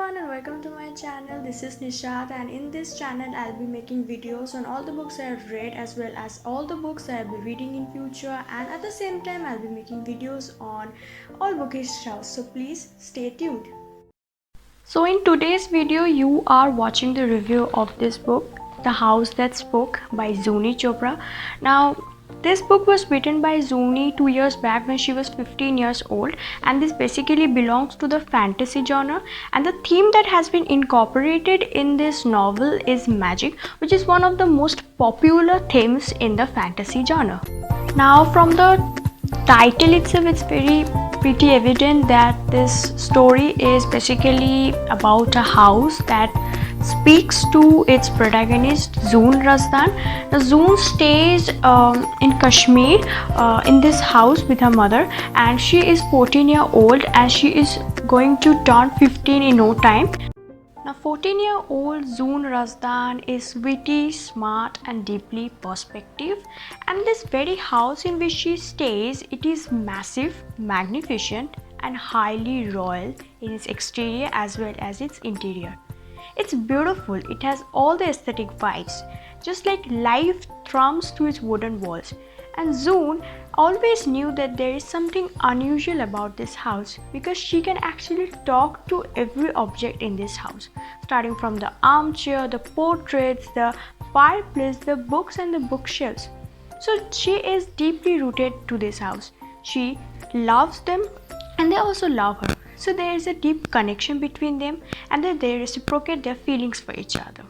everyone and welcome to my channel. This is Nishat, and in this channel I'll be making videos on all the books I have read as well as all the books I'll be reading in future, and at the same time I'll be making videos on all bookish stuff, so please stay tuned. So in today's video you are watching the review of this book, The House That Spoke by Zuni Chopra. Now this book was written by Zuni 2 years back when she was 15 years old, and this basically belongs to the fantasy genre, and the theme that has been incorporated in this novel is magic, which is one of the most popular themes in the fantasy genre. Now from the title itself, it's pretty evident that this story is basically about a house that speaks to its protagonist Zoon Razdan. Now Zoon stays in Kashmir in this house with her mother, and she is 14-year-old and she is going to turn 15 in no time. Now 14-year-old Zoon Razdan is witty, smart and deeply perspective, and this very house in which she stays, it is massive, magnificent and highly royal in its exterior as well as its interior. It's beautiful, it has all the aesthetic vibes, just like life thrums through its wooden walls. And Zoon always knew that there is something unusual about this house because she can actually talk to every object in this house, starting from the armchair, the portraits, the fireplace, the books and the bookshelves. So she is deeply rooted to this house. She loves them and they also love her. So there is a deep connection between them, and they reciprocate their feelings for each other.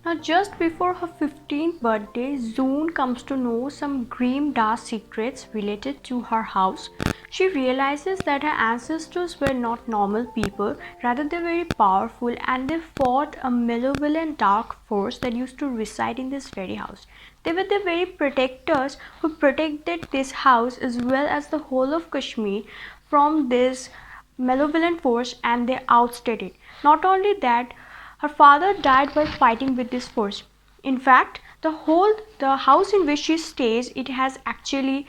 Now just before her 15th birthday, Zoon comes to know some grim dark secrets related to her house. She realizes that her ancestors were not normal people, rather they were very powerful, and they fought a malevolent dark force that used to reside in this very house. They were the very protectors who protected this house as well as the whole of Kashmir from this malevolent force, and they outstayed it. Not only that, her father died while fighting with this force. In fact, the house in which she stays, it has actually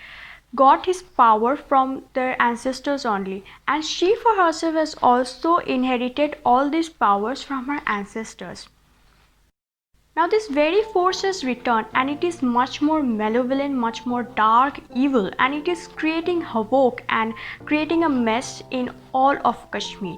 got his power from their ancestors only, and she for herself has also inherited all these powers from her ancestors. Now this very force has returned, and it is much more malevolent, much more dark, evil, and it is creating havoc and creating a mess in all of Kashmir.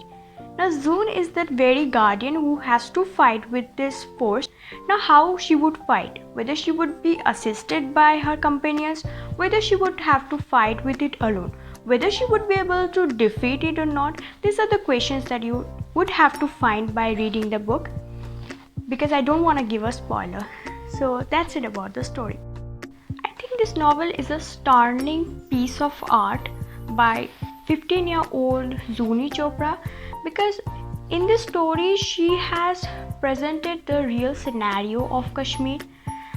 Now Zoon is that very guardian who has to fight with this force. Now how she would fight? Whether she would be assisted by her companions, whether she would have to fight with it alone, whether she would be able to defeat it or not, these are the questions that you would have to find by reading the book, because I don't want to give a spoiler. So that's it about the story. I think this novel is a stunning piece of art by 15-year-old Zuni Chopra, because in this story she has presented the real scenario of Kashmir.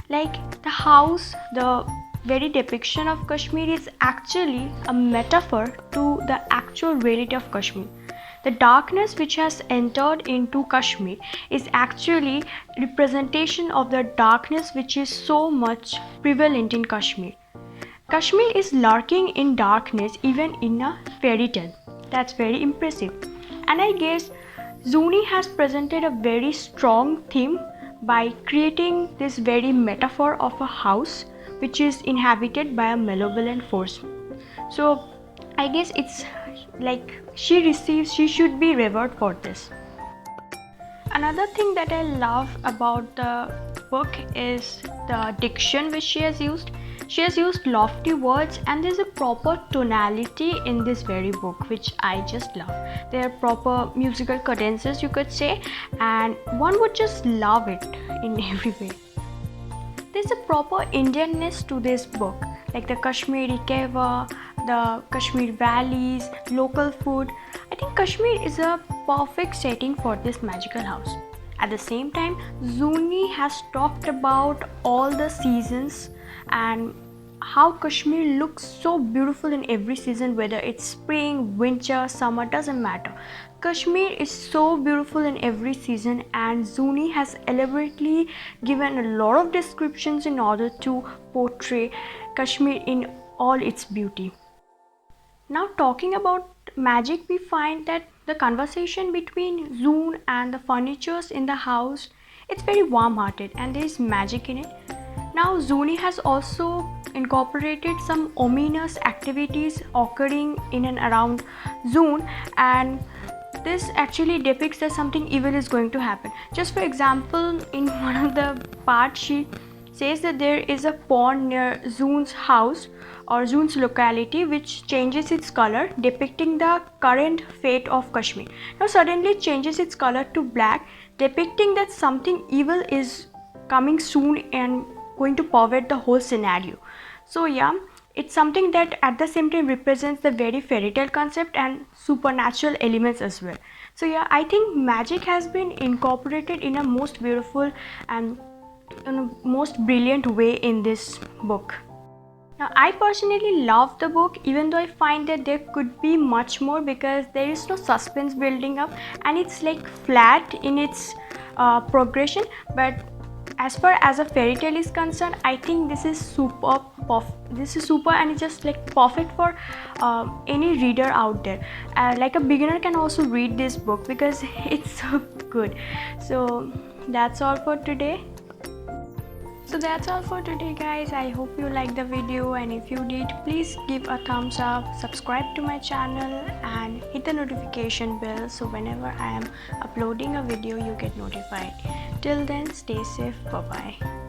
Like the house, the very depiction of Kashmir is actually a metaphor to the actual reality of Kashmir. The darkness which has entered into Kashmir is actually representation of the darkness which is so much prevalent in Kashmir. Kashmir is lurking in darkness even in a fairy tale. That's very impressive. And I guess Zuni has presented a very strong theme by creating this very metaphor of a house which is inhabited by a malevolent force. So I guess it's like she should be revered for this. Another thing that I love about the book is the diction which she has used. She has used lofty words, and there's a proper tonality in this very book which I just love. There are proper musical cadences, you could say, and one would just love it in every way. There's a proper Indianness to this book, like the Kashmiri keva, the Kashmir valleys, local food. I think Kashmir is a perfect setting for this magical house. At the same time, Zuni has talked about all the seasons and how Kashmir looks so beautiful in every season, whether it's spring, winter, summer, doesn't matter. Kashmir is so beautiful in every season, and Zuni has elaborately given a lot of descriptions in order to portray Kashmir in all its beauty. Now talking about magic, we find that the conversation between Zoon and the furnitures in the house, it's very warm-hearted and there is magic in it. Now Zuni has also incorporated some ominous activities occurring in and around Zoon, and this actually depicts that something evil is going to happen. Just for example, in one of the parts she says that there is a pond near Zoon's house or Zoon's locality which changes its color, depicting the current fate of Kashmir. Now suddenly it changes its color to black, depicting that something evil is coming soon and going to pervade the whole scenario. So yeah, it's something that at the same time represents the very fairy tale concept and supernatural elements as well. So yeah, I think magic has been incorporated in a most beautiful and in a most brilliant way in this book. Now I personally love the book, even though I find that there could be much more because there is no suspense building up and it's like flat in its progression. But as far as a fairy tale is concerned, I think this is super and it's just like perfect for any reader out there. Like a beginner can also read this book because it's so good. So that's all for today. Guys. I hope you liked the video, and if you did, please give a thumbs up, subscribe to my channel and hit the notification bell so whenever I am uploading a video you get notified. Till then, stay safe. Bye bye.